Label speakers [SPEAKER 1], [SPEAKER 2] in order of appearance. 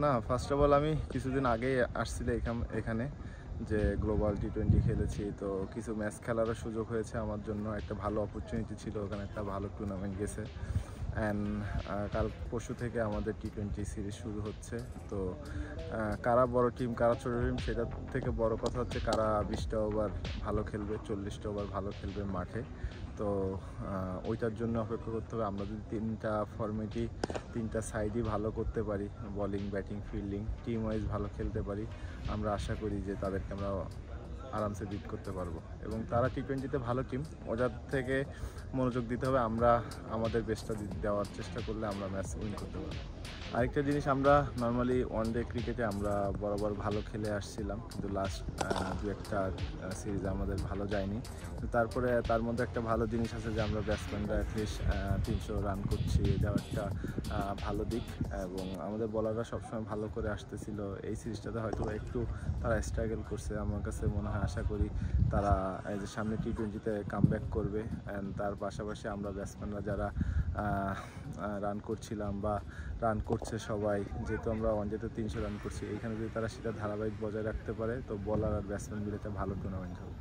[SPEAKER 1] না, first of all আমি কিছুদিন আগেই আসছিল এখানে যে গ্লোবাল টি-20 খেলেছি, তো কিছু ম্যাচ খেলারও সুযোগ হয়েছে আমার জন্য। একটা ভালো অপরচুনিটি ছিল, ওখানে একটা ভালো টুর্নামেন্ট গেছে। অ্যান্ড কাল পরশু থেকে আমাদের টি-20 সিরিজ শুরু হচ্ছে। তো কারা বড় টিম কারা ছোটো টিম সেটার থেকে বড় কথা হচ্ছে কারা 20টা ওভার ভালো খেলবে, 40টা ওভার ভালো খেলবে মাঠে। তো ওইটার জন্য অপেক্ষা করতে হবে। আমরা যদি তিনটা সাইডই ভালো করতে পারি, bowling batting fielding team wise ভালো খেলতে পারি, আমরা আশা করি যে তাদেরকে আমরা আরামসে বিট করতে পারবো। এবং তারা টি-20তে ভালো টিম, ওটার থেকে মনোযোগ দিতে হবে। আমরা আমাদের বেস্টটা দেওয়ার চেষ্টা করলে আমরা ম্যাচ উইন করতে পারবো। আরেকটা জিনিস, আমরা নর্মালি ওয়ান ডে ক্রিকেটে আমরা বরাবর ভালো খেলে আসছিলাম, কিন্তু লাস্ট দু একটা সিরিজ আমাদের ভালো যায়নি। তারপরে তার মধ্যে একটা ভালো জিনিস আছে যে আমরা ব্যাটসম্যানরা অ্যাটলিস্ট 300 রান করছি, এটাও একটা ভালো দিক। এবং আমাদের বলাররা সবসময় ভালো করে আসতেছিল। এই সিরিজটাতে হয়তো একটু তারা স্ট্রাগল করছে। আমার কাছে মনে হয়, আশা করি তারা এই যে সামনে টি-20তে কামব্যাক করবে। অ্যান্ড তার পাশাপাশি আমরা ব্যাটসম্যানরা যারা রান করছিলাম বা রান করছে সবাই, যেহেতু আমরা ওয়ানডেতে 300 রান করছি, এইখানে যদি তারা সেটা ধারাবাহিক বজায় রাখতে পারে তো বলার আর ব্যাটসম্যান মিলে একটা ভালো টুর্নামেন্ট হবে।